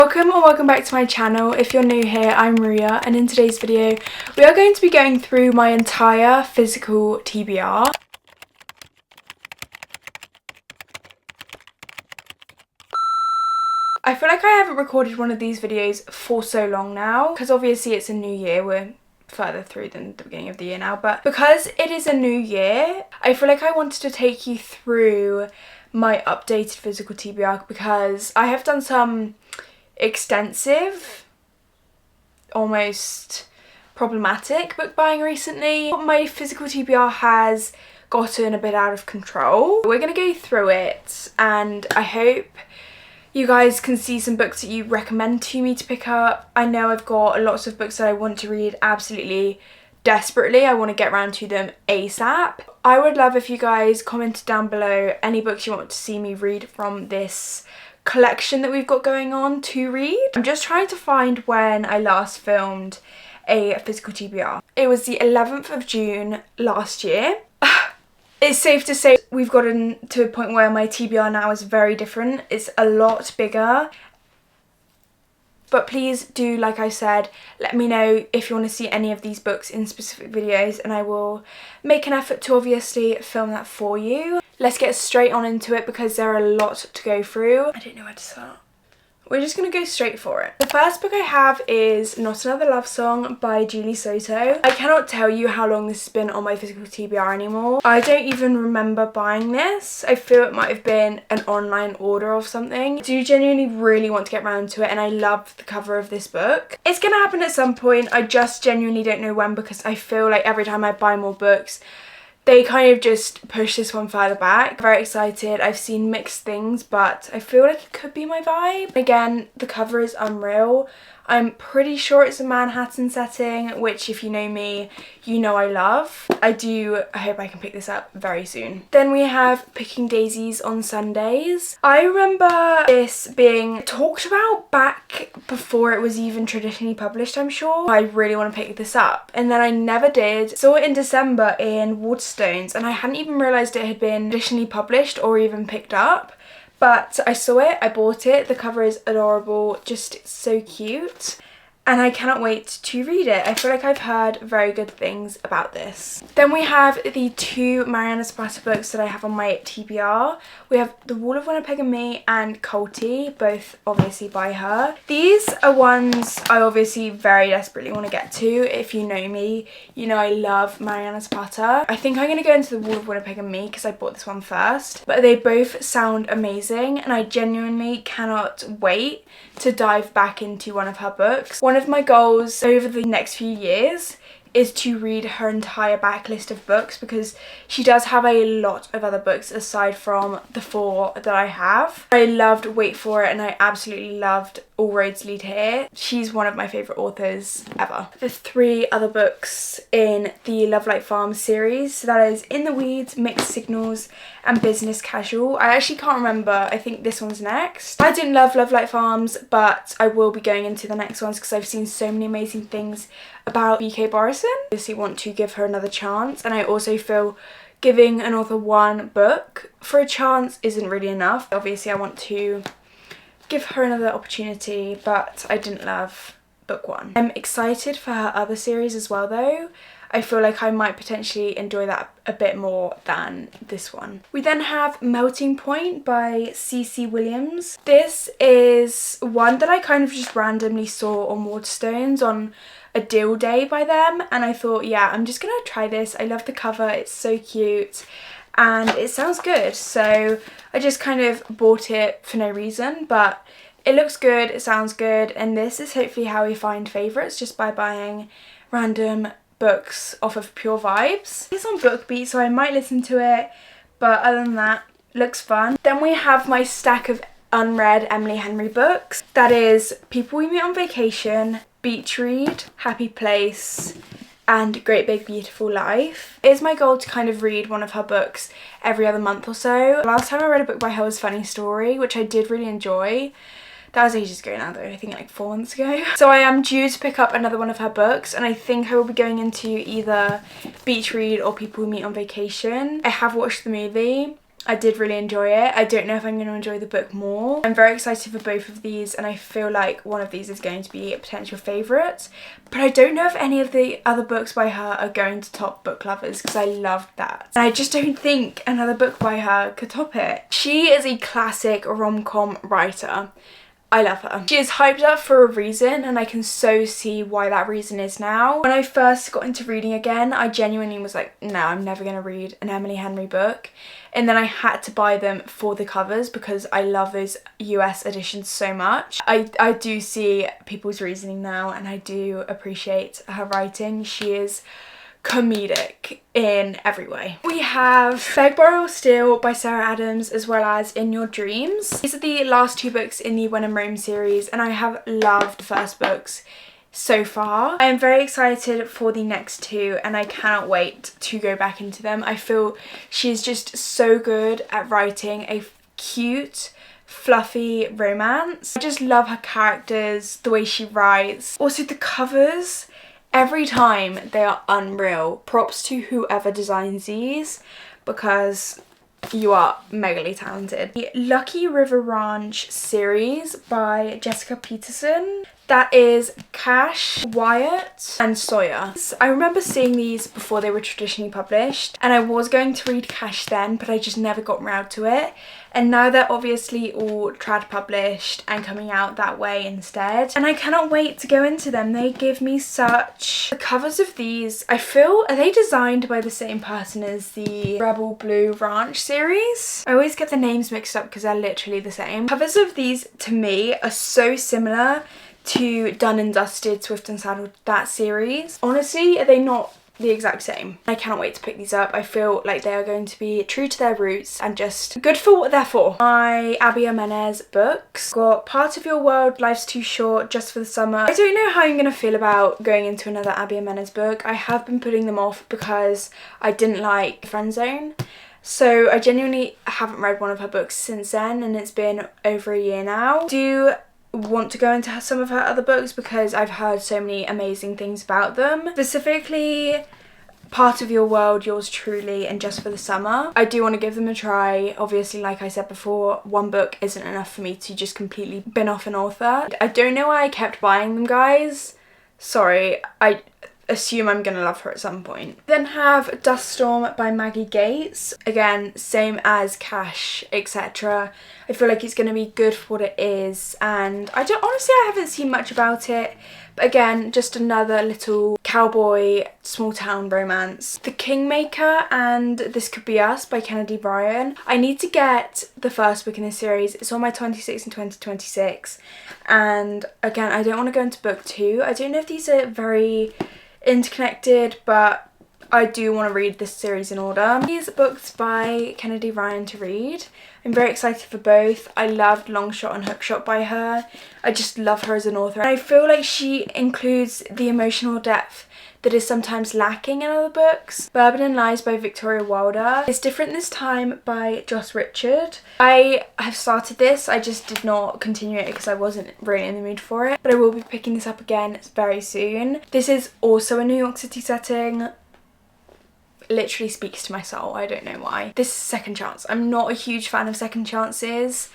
Welcome or welcome back to my channel. If you're new here, I'm Maria, and in today's video we are going to be going through my entire physical TBR. I feel like I haven't recorded one of these videos for so long now, because obviously it's a new year. We're further through than the beginning of the year now, but because it is a new year, I feel like I wanted to take you through my updated physical TBR, because I have done some extensive, almost problematic book buying recently. My physical TBR has gotten a bit out of control. We're going to go through it, and I hope you guys can see some books that you recommend to me to pick up. I know I've got lots of books that I want to read absolutely desperately. I want to get around to them ASAP. I would love if you guys commented down below any books you want to see me read from this collection that we've got going on to read. I'm just trying to find when I last filmed a physical TBR. It was the 11th of June last year. It's safe to say we've gotten to a point where my TBR now is very different. It's a lot bigger. But please do, like I said, let me know if you want to see any of these books in specific videos, and I will make an effort to obviously film that for you. Let's get straight on into it because there are a lot to go through. I don't know where to start. We're just going to go straight for it. The first book I have is Not Another Love Song by Julie Soto. I cannot tell you how long this has been on my physical TBR anymore. I don't even remember buying this. I feel it might have been an online order or something. I do genuinely really want to get around to it, and I love the cover of this book. It's going to happen at some point. I just genuinely don't know when, because I feel like every time I buy more books, they kind of just push this one further back. Very excited. I've seen mixed things, but I feel like it could be my vibe. Again, the cover is unreal. I'm pretty sure it's a Manhattan setting, which if you know me, you know I love. I hope I can pick this up very soon. Then we have Picking Daisies on Sundays. I remember this being talked about back before it was even traditionally published, I'm sure. I really want to pick this up, and then I never did. Saw it in December in Waterstones, and I hadn't even realised it had been traditionally published or even picked up. But I saw it, I bought it, the cover is adorable, just so cute, and I cannot wait to read it. I feel like I've heard very good things about this. Then we have the two Mariana Zapata books that I have on my TBR. We have The Wall of Winnipeg and Me and Colty, both obviously by her. These are ones I obviously very desperately want to get to. If you know me, you know I love Mariana Zapata. I think I'm going to go into The Wall of Winnipeg and Me because I bought this one first. But they both sound amazing, and I genuinely cannot wait to dive back into one of her books. One of my goals over the next few years is to read her entire backlist of books, because she does have a lot of other books aside from the 4 that I have. I loved Wait For It, and I absolutely loved All Roads Lead Here. She's one of my favourite authors ever. The 3 other books in the Love Like Farm series, so that is In the Weeds, Mixed Signals and Business Casual. I actually can't remember, I think this one's next. I didn't love Love Like Farms, but I will be going into the next ones because I've seen so many amazing things about BK Borison. I obviously want to give her another chance, and I also feel giving an author one book for a chance isn't really enough. Obviously I want to give her another opportunity, but I didn't love book 1. I'm excited for her other series as well though. I feel like I might potentially enjoy that a bit more than this one. We then have Melting Point by C.C. Williams. This is one that I kind of just randomly saw on Waterstones on a deal day by them, and I thought, yeah, I'm just gonna try this. I love the cover, it's so cute and it sounds good, so I just kind of bought it for no reason, but it looks good, it sounds good, and this is hopefully how we find favourites, just by buying random books off of Pure Vibes. It's on BookBeat, so I might listen to it, but other than that, looks fun. Then we have my stack of unread Emily Henry books. That is People We Meet on Vacation, Beach Read, Happy Place and Great Big Beautiful Life. It is my goal to kind of read one of her books every other month or so. Last time I read a book by her was Funny Story, which I did really enjoy. That was ages ago now though, I think like 4 months ago. So I am due to pick up another one of her books, and I think I will be going into either Beach Read or People We Meet on Vacation. I have watched the movie. I did really enjoy it. I don't know if I'm going to enjoy the book more. I'm very excited for both of these, and I feel like one of these is going to be a potential favourite. But I don't know if any of the other books by her are going to top Book Lovers, because I loved that. And I just don't think another book by her could top it. She is a classic rom-com writer. I love her. She is hyped up for a reason, and I can so see why that reason is now. When I first got into reading again, I genuinely was like, no, I'm never going to read an Emily Henry book. And then I had to buy them for the covers because I love those US editions so much. I do see people's reasoning now, and I do appreciate her writing. She is comedic in every way. We have Beg, Borrow or Steal by Sarah Adams, as well as In Your Dreams. These are the last two books in the When in Rome series, and I have loved the first books so far. I am very excited for the next two, and I cannot wait to go back into them. I feel she's just so good at writing a cute, fluffy romance. I just love her characters, the way she writes. Also the covers, every time they are unreal. Props to whoever designs these, because you are megally talented. The Lucky River Ranch series by Jessica Peterson. That is Cash, Wyatt and Sawyer. I remember seeing these before they were traditionally published, and I was going to read Cash then, but I just never got round to it. And now they're obviously all trad published and coming out that way instead. And I cannot wait to go into them. They give me such... The covers of these, I feel, are they designed by the same person as the Rebel Blue Ranch series? I always get the names mixed up because they're literally the same. Covers of these, to me, are so similar to Done and Dusted, Swift and Saddled, that series. Honestly, are they not the exact same? I cannot wait to pick these up. I feel like they are going to be true to their roots and just good for what they're for. My Abby Jimenez books. Got Part of Your World, Life's Too Short, Just for the Summer. I don't know how I'm going to feel about going into another Abby Jimenez book. I have been putting them off because I didn't like Friend Zone. So I genuinely haven't read one of her books since then, and it's been over a year now. Do want to go into some of her other books because I've heard so many amazing things about them. Specifically Part of Your World, Yours Truly and Just for the Summer. I do want to give them a try. Obviously, like I said before, one book isn't enough for me to just completely bin off an author. I don't know why I kept buying them, guys. Sorry, I assume I'm gonna love her at some point. Then have Dust Storm by Maggie Gates. Again, same as Cash, etc. I feel like it's gonna be good for what it is, and honestly, I haven't seen much about it. But again, just another little cowboy small town romance. The Kingmaker and This Could Be Us by Kennedy Bryan. I need to get the first book in this series. It's on my 26 and 2026. And again, I don't want to go into book 2. I don't know if these are very interconnected, but I do want to read this series in order. These books by Kennedy Ryan to read. I'm very excited for both. I loved Long Shot and Hook Shot by her. I just love her as an author. And I feel like she includes the emotional depth that is sometimes lacking in other books. Bourbon and Lies by Victoria Wilder. It's Different This Time by Joss Richard. I have started this, I just did not continue it because I wasn't really in the mood for it. But I will be picking this up again very soon. This is also a New York City setting. Literally speaks to my soul, I don't know why. This is Second Chance. I'm not a huge fan of second chances.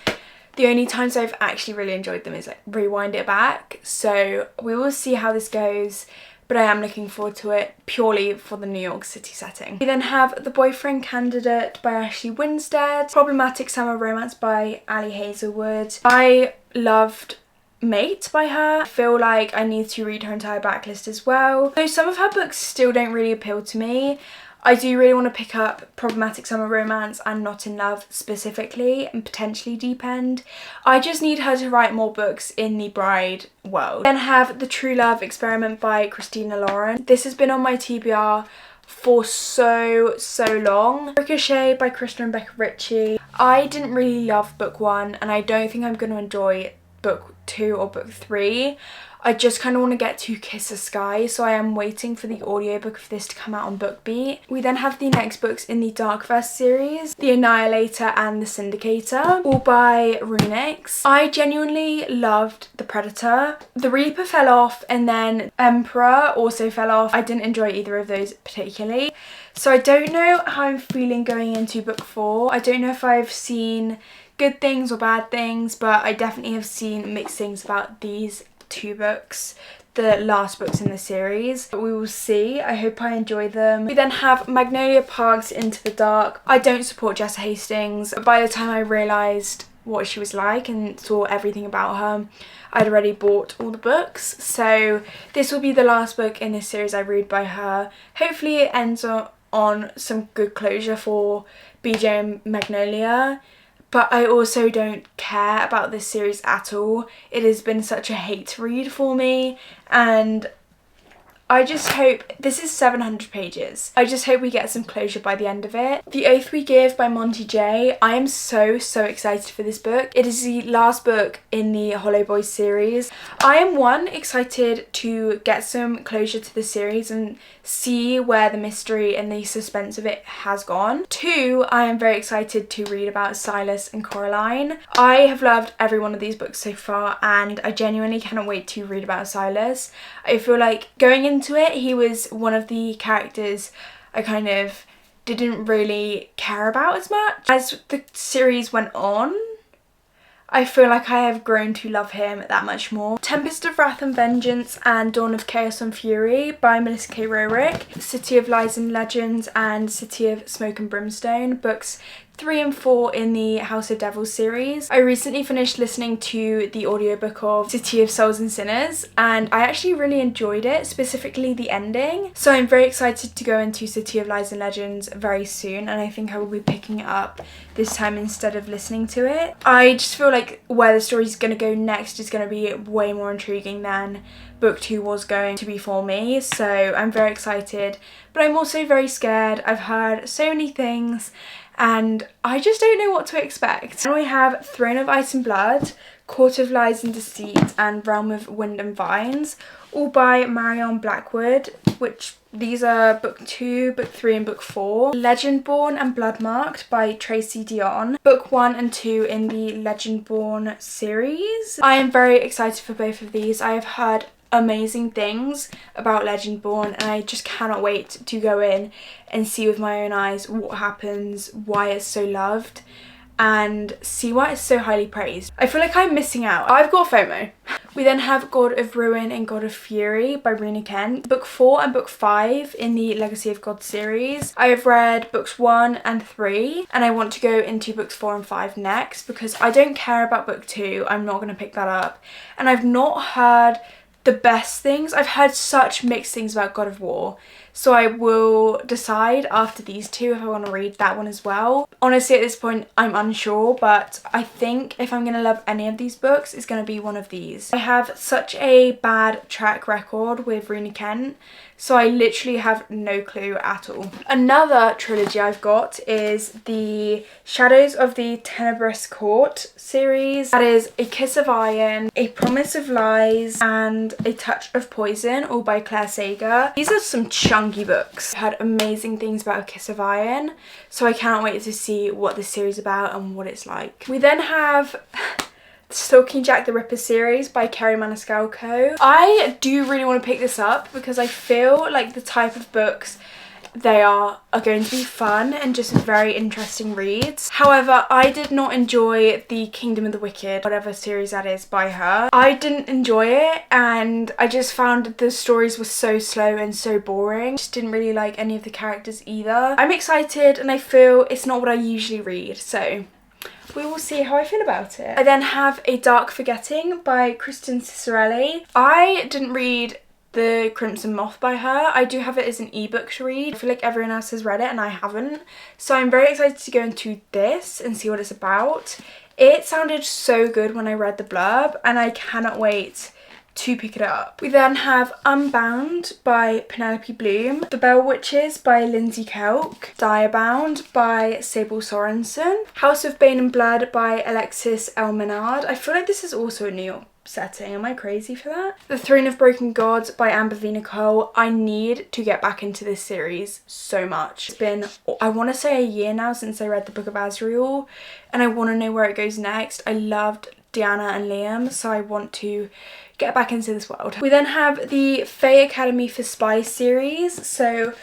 The only times I've actually really enjoyed them is like rewind it back. So we will see how this goes, but I am looking forward to it purely for the New York City setting. We then have The Boyfriend Candidate by Ashley Winstead. Problematic Summer Romance by Ali Hazelwood. I loved Mate by her. I feel like I need to read her entire backlist as well. Though some of her books still don't really appeal to me. I do really want to pick up Problematic Summer Romance and Not in Love specifically, and potentially Deep End. I just need her to write more books in the bride world. Then have The True Love Experiment by Christina Lauren. This has been on my TBR for so long. Ricochet by Krista and Becca Ritchie. I didn't really love book 1, and I don't think I'm going to enjoy book 2 or book 3. I just kind of want to get to Kiss the Sky, so I am waiting for the audiobook of this to come out on BookBeat. We then have the next books in the Darkverse series, The Annihilator and The Syndicator, all by Runix. I genuinely loved The Predator. The Reaper fell off, and then Emperor also fell off. I didn't enjoy either of those particularly. So I don't know how I'm feeling going into book 4. I don't know if I've seen good things or bad things, but I definitely have seen mixed things about these 2 books, the last books in the series. We will see. I hope I enjoy them. We then have Magnolia Park's Into the Dark. I don't support Jessa Hastings. By the time I realised what she was like and saw everything about her, I'd already bought all the books. So this will be the last book in this series I read by her. Hopefully it ends on some good closure for BJ and Magnolia. But I also don't care about this series at all. It has been such a hate read for me, and I just hope, this is 700 pages. I just hope we get some closure by the end of it. The Oath We Give by Monty J. I am so excited for this book. It is the last book in the Hollow Boys series. I am excited to get some closure to the series and see where the mystery and the suspense of it has gone. 2, I am very excited to read about Silas and Coraline. I have loved every one of these books so far, and I genuinely cannot wait to read about Silas. I feel like going into it, he was one of the characters I kind of didn't really care about as much. As the series went on, I feel like I have grown to love him that much more. Tempest of Wrath and Vengeance and Dawn of Chaos and Fury by Melissa K. Rorick. City of Lies and Legends and City of Smoke and Brimstone, books 3 and 4 in the House of Devils series. I recently finished listening to the audiobook of City of Souls and Sinners, and I actually really enjoyed it, specifically the ending. So I'm very excited to go into City of Lies and Legends very soon, and I think I will be picking it up this time instead of listening to it. I just feel like where the story's going to go next is going to be way more intriguing than book 2 was going to be for me, so I'm very excited, but I'm also very scared. I've heard so many things and I just don't know what to expect. Then we have Throne of Ice and Blood, Court of Lies and Deceit and Realm of Wind and Vines, all by Marion Blackwood, which these are book 2, book 3 and book 4. Legendborn and Bloodmarked by Tracy Dion, book 1 and 2 in the Legendborn series. I am very excited for both of these. I have heard amazing things about Legendborn, and I just cannot wait to go in and see with my own eyes what happens, why it's so loved, and see why it's so highly praised. I feel like I'm missing out. I've got FOMO. We then have God of Ruin and God of Fury by Rena Kent, book 4 and book 5 in the Legacy of God series. I have read books 1 and 3, and I want to go into books 4 and 5 next because I don't care about book 2. I'm not going to pick that up, and I've not heard the best things. I've heard such mixed things about God of War, so I will decide after these 2 if I want to read that one as well. Honestly, at this point I'm unsure, but I think if I'm going to love any of these books, it's going to be one of these. I have such a bad track record with Rena Kent, so I literally have no clue at all. Another trilogy I've got is the Shadows of the Tenebrous Court series. That is A Kiss of Iron, A Promise of Lies and A Touch of Poison, all by Claire Sager. These are some chunky books. I've heard amazing things about A Kiss of Iron, so I cannot wait to see what this series is about and what it's like. We then have Stalking Jack the Ripper series by Kerry Maniscalco. I do really want to pick this up because I feel like the type of books they are going to be fun and just very interesting reads. However, I did not enjoy the Kingdom of the Wicked, whatever series that is, by her. I didn't enjoy it, and I just found the stories were so slow and so boring. Just didn't really like any of the characters either. I'm excited and I feel it's not what I usually read, so we will see how I feel about it. I then have A Dark Forgetting by Kristen Cicerelli. I didn't read The Crimson Moth by her. I do have it as an ebook to read. I feel like everyone else has read it and I haven't. So I'm very excited to go into this and see what it's about. It sounded so good when I read the blurb and I cannot wait to pick it up. We then have Unbound by Penelope Bloom, The Bell Witches by Lindsay Kelk, Direbound by Sable Sorensen, House of Bane and Blood by Alexis L. Menard. I feel like this is also a New York setting. Am I crazy for that? The Throne of Broken Gods by Amber V. Nicole. I need to get back into this series so much. It's been, I want to say, a year now since I read the Book of Azriel, and I want to know where it goes next. I loved Deanna and Liam, so I want to get back into this world. We then have the Fae Academy for Spies series. So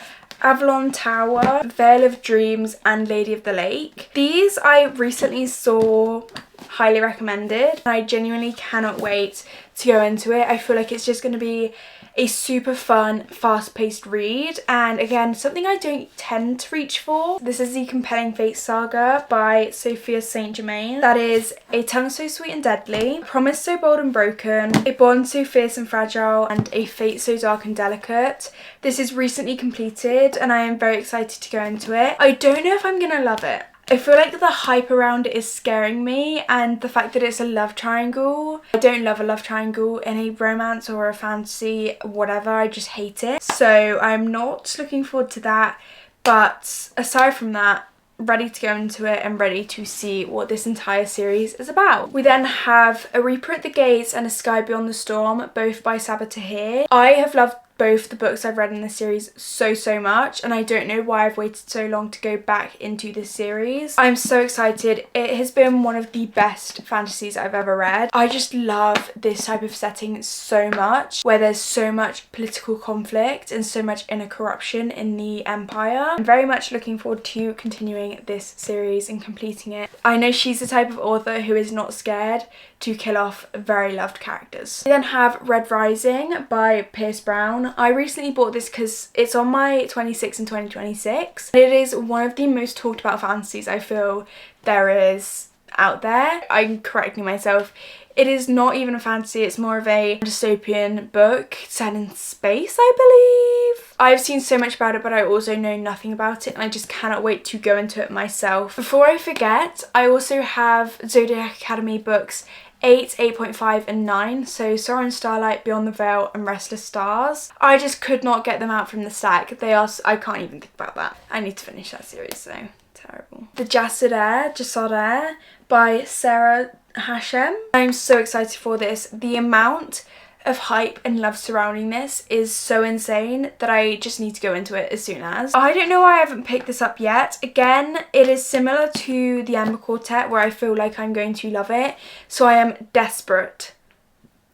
Avalon Tower, Veil of Dreams and Lady of the Lake. These I recently saw highly recommended. I genuinely cannot wait to go into it. I feel like it's just going to be a super fun, fast-paced read, and again, something I don't tend to reach for. This is the Compelling Fate Saga by Sophia St. Germain. That is A Tongue So Sweet and Deadly, Promise So Bold and Broken, A Bond So Fierce and Fragile, and A Fate So Dark and Delicate. This is recently completed and I am very excited to go into it. I don't know if I'm gonna love it. I feel like the hype around it is scaring me, and the fact that it's a love triangle. I don't love a love triangle in a romance or a fantasy, whatever. I just hate it. So I'm not looking forward to that. But aside from that, ready to go into it and ready to see what this entire series is about. We then have A Reaper at the Gates and A Sky Beyond the Storm, both by Sabaa Tahir. I have loved both the books I've read in this series so much, and I don't know why I've waited so long to go back into this series. I'm so excited. It has been one of the best fantasies I've ever read. I just love this type of setting so much, where there's so much political conflict and so much inner corruption in the empire. I'm very much looking forward to continuing this series and completing it. I know she's the type of author who is not scared to kill off very loved characters. We then have Red Rising by Pierce Brown. I recently bought this because it's on my 26 and 2026. It is one of the most talked about fantasies I feel there is out there. I'm correcting myself. It is not even a fantasy, it's more of a dystopian book set in space, I believe. I've seen so much about it, but I also know nothing about it, and I just cannot wait to go into it myself. Before I forget, I also have Zodiac Academy books 8, 8.5 and 9, so Sorrow and Starlight, Beyond the Veil and Restless Stars. I just could not get them out from the stack. They are, I can't even think about that. I need to finish that series, so terrible. The Jasad by Sarah Hashem. I'm so excited for this. The amount of hype and love surrounding this is so insane that I just need to go into it as soon as. I don't know why I haven't picked this up yet. Again, it is similar to the Ember Quartet, where I feel like I'm going to love it, so I am desperate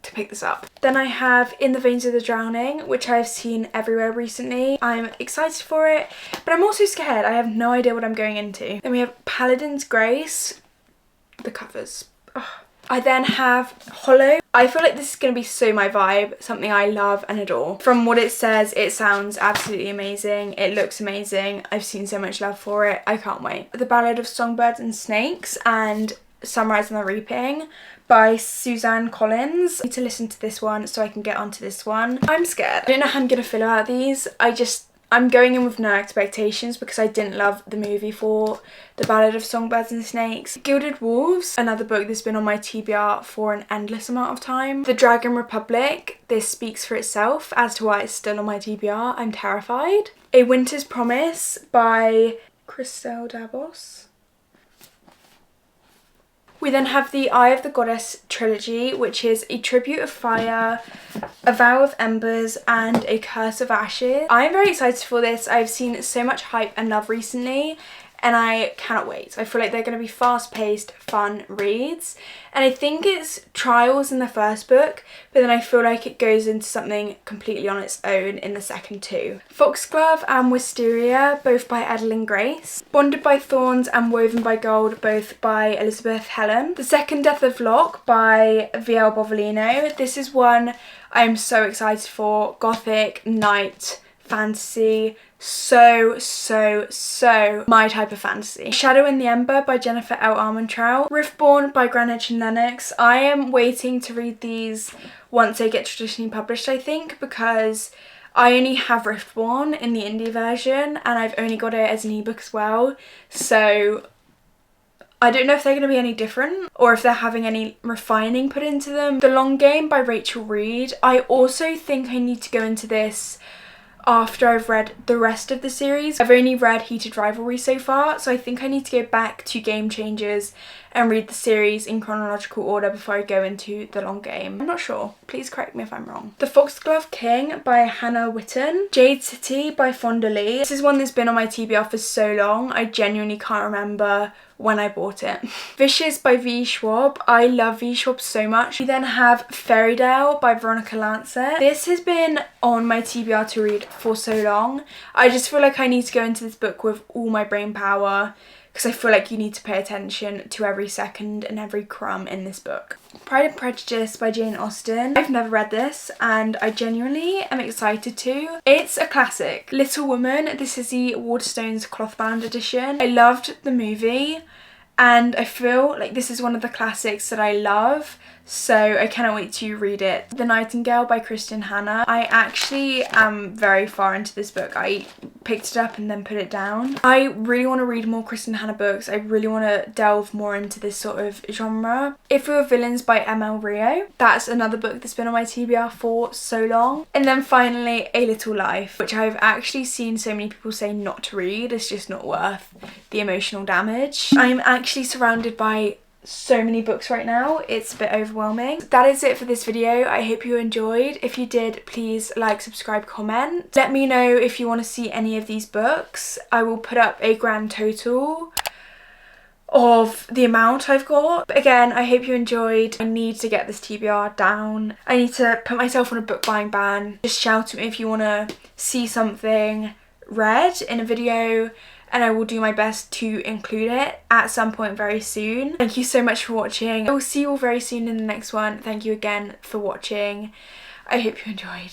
to pick this up. Then I have In the Veins of the Drowning, which I've seen everywhere recently. I'm excited for it, but I'm also scared. I have no idea what I'm going into. Then we have Paladin's Grace. The covers. Ugh. I then have Hollow. I feel like this is going to be so my vibe, something I love and adore. From what it says, it sounds absolutely amazing. It looks amazing. I've seen so much love for it. I can't wait. The Ballad of Songbirds and Snakes and Sunrise and the Reaping by Suzanne Collins. I need to listen to this one so I can get onto this one. I'm scared. I don't know how I'm going to feel about these. I'm going in with no expectations because I didn't love the movie for The Ballad of Songbirds and Snakes. Gilded Wolves, another book that's been on my TBR for an endless amount of time. The Dragon Republic, this speaks for itself as to why it's still on my TBR. I'm terrified. A Winter's Promise by Christelle Dabos. We then have the Eye of the Goddess trilogy, which is A Tribute of Fire, A Vow of Embers and A Curse of Ashes. I'm very excited for this. I've seen so much hype and love recently and I cannot wait. I feel like they're going to be fast-paced, fun reads. And I think it's trials in the first book, but then I feel like it goes into something completely on its own in the second two. Foxglove and Wisteria, both by Edelyn Grace. Bonded by Thorns and Woven by Gold, both by Elizabeth Helen. The Second Death of Locke by V.L. Bovolino. This is one I'm so excited for. Gothic, knight, fantasy, so my type of fantasy. Shadow in the Ember by Jennifer L. Armentrout. Riftborn by Greenwich and Lennox. I am waiting to read these once they get traditionally published, I think, because I only have Riftborn in the indie version and I've only got it as an ebook as well, so I don't know if they're going to be any different or if they're having any refining put into them. The Long Game by Rachel Reed. I also think I need to go into this after I've read the rest of the series. I've only read Heated Rivalry so far, so I think I need to go back to Game Changers and read the series in chronological order before I go into the long game. I'm not sure. Please correct me if I'm wrong. The Foxglove King by Hannah Witten. Jade City by Fonda Lee. This is one that's been on my TBR for so long. I genuinely can't remember when I bought it. Vicious by V. Schwab. I love V. Schwab so much. We then have Fairytale by Veronica Lancet. This has been on my TBR to read for so long. I just feel like I need to go into this book with all my brain power, because I feel like you need to pay attention to every second and every crumb in this book. Pride and Prejudice by Jane Austen. I've never read this and I genuinely am excited to. It's a classic. Little Woman, this is the Waterstones cloth-bound edition. I loved the movie and I feel like this is one of the classics that I love, so I cannot wait to read it. The Nightingale by Kristen Hanna. I actually am very far into this book. I picked it up and then put it down. I really want to read more Kristen Hanna books. I really want to delve more into this sort of genre. If We Were Villains by ML Rio. That's another book that's been on my TBR for so long. And then finally A Little Life, which I've actually seen so many people say not to read. It's just not worth the emotional damage. I'm actually surrounded by so many books right now, it's a bit overwhelming. That is it for this video. I hope you enjoyed. If you did, please like, subscribe, comment. Let me know if you want to see any of these books. I will put up a grand total of the amount I've got. But again, I hope you enjoyed. I need to get this TBR down. I need to put myself on a book buying ban. Just shout at me if you want to see something read in a video, and I will do my best to include it at some point very soon. Thank you so much for watching. I will see you all very soon in the next one. Thank you again for watching. I hope you enjoyed.